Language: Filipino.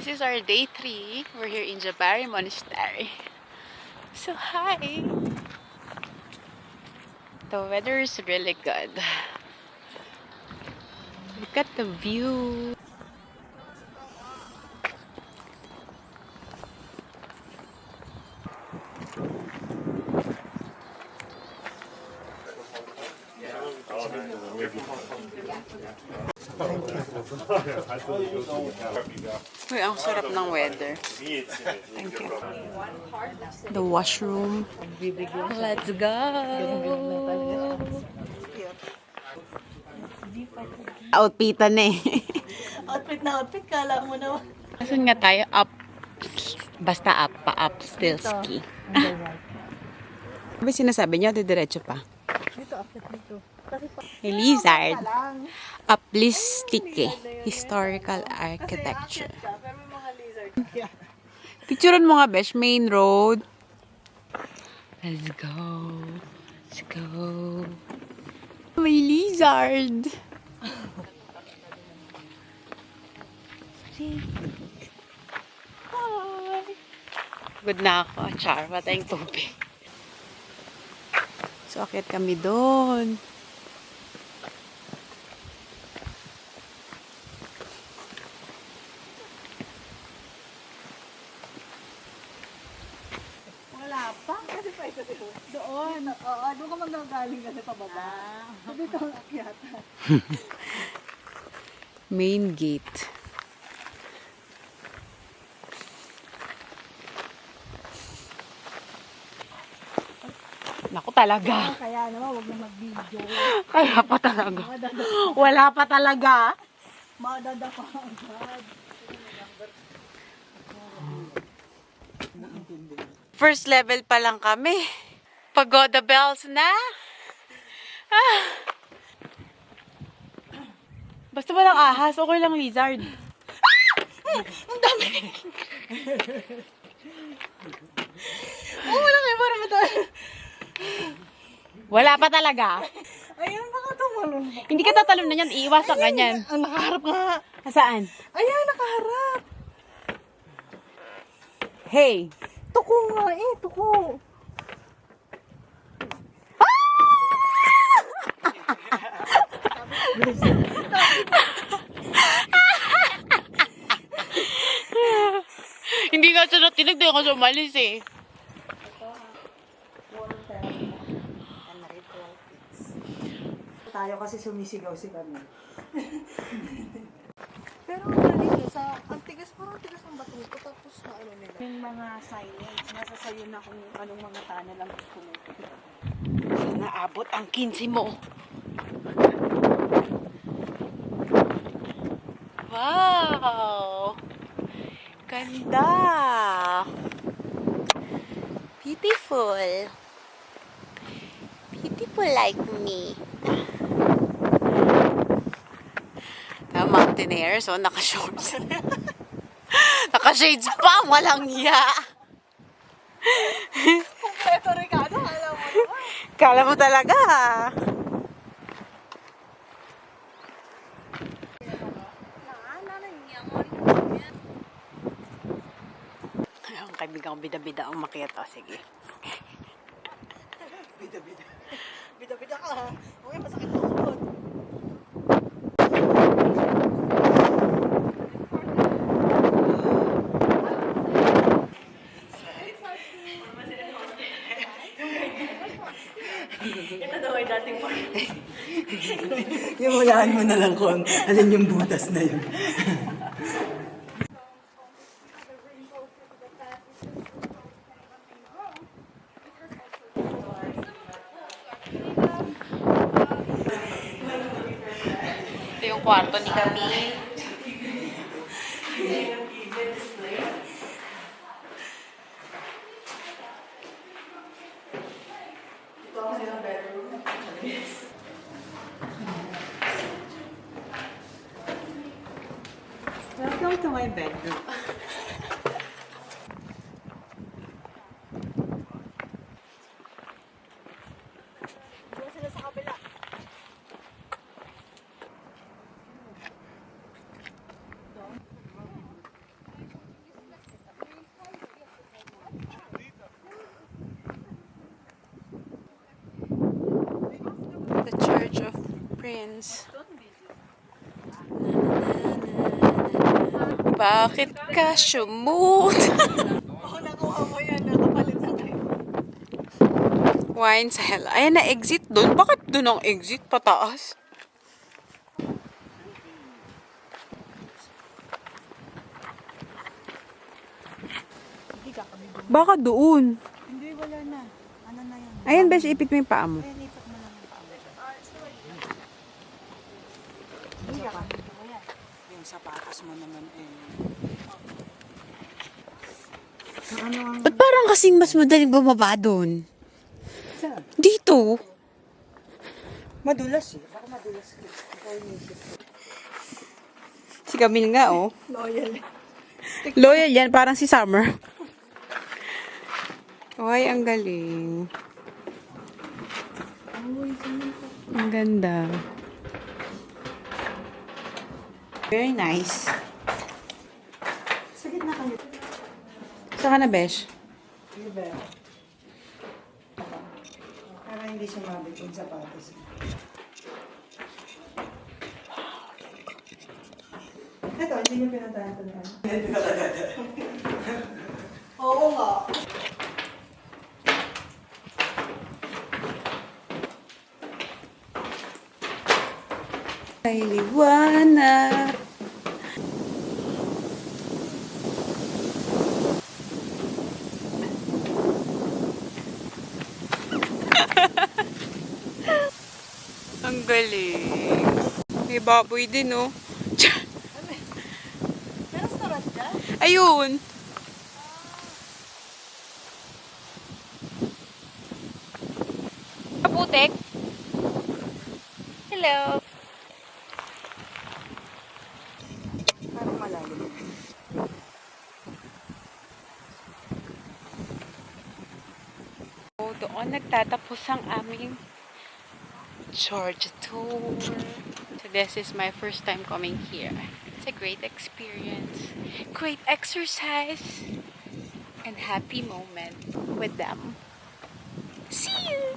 This is our day 3. We're here in Jabari Monastery. So hi! The weather is really good. Look at the view. Uy, ang sarap ng weather. Thank you. The washroom. Let's go! Outfitan eh. Outfit na outfit, kala mo na. Saan nga tayo? Up. Basta up. Pa-up. Still ski. Ano ba sinasabi niya? Didiretso pa. Dito, outfit dito. Kasi pa, Lizard. lang. Uplistic eh. Historical architecture. Pero may mga lizard. Picturean mo nga, Besh. Main road. Let's go. Let's go. May lizard. Hi. Good na ako. Char. Matayang tubig. So, akit kami doon. Wala pa. Kasi pa ito doon. Oo, doon ka magagaling kasi pababa. So dito ang akyata. Main gate. Naku talaga. Kaya naman, huwag na mag-video. Kaya pa talaga. Wala pa talaga. Madadapa agad. First level pa lang kami. Pagoda bells na. Ah. Basta walang ahas, okay lang lizard. Ang dami! Wala kayo para matayo. Wala pa talaga. Ayan, baka tumalon ba? Hindi ka tatalon na yan, iiwas ang ganyan. Ang nakaharap nga. Saan? Ayan, nakaharap. Hey! Tuko nga eh, tuko. Hindi nga siya natinig, di ako siya umalis eh. Tayo kasi sumisigaw si kami. Pero ang galing sa ang tigas, parang tigas ng bato ko tapos na ano nila. Yung mga signage, nasa sayo na kung anong mga tunnel ang gusto mo. Naabot ang 15 mo. Wow! Ganda! Beautiful! Beautiful like me. Mountaineer, so naka-shorts. Naka-shades pa, walang hiya. Kompleto Ricardo, alam mo naman. Kala mo talaga. Ay, ang kaibigan ko bida-bida ang makiat. O, sige. Bida-bida. Bida-bida ka ha. Okay, masakit ang utot. Ito daw ay dating part. Yung hulaan mo na lang kung alin yung butas na yun. Ito yung kwarto ni Camille. Welcome to my bedroom. Prince. Bakit ka sumut? Oh, nakuha mo yan. Nakapalit na kayo. Wine sa hell. Ayan na, exit doon. Bakit doon ang exit? Pataas. Baka doon. Hindi, wala na. Ano na yan? Ayan, besh, ipit mo yung paa mo. Ayan, ipat mo lang yung paa. Yung sapatos mo naman eh. Ba't parang kasing mas madaling bumaba doon? Saan? Dito. Madulas eh. Baka madulas ka. Si Camille nga, oh. Loyal. Loyal yan, parang si Summer. Ay, ang galing. Ang ganda. Very nice. Sa gitna kami. Saka na, besh? Diba? Para hindi sumabit yung sapatos. Ito, hindi nyo pinuntahan ito na. Oo nga. Ay, liwanag. Ang galing. May baboy din, oh. May restaurant dyan? Ayun. Kaputek. Hello. Parang malalim. Oh, doon nagtatapos ang aming Georgia tour. So this is my first time coming here. It's a great experience, great exercise, and happy moment with them. See you!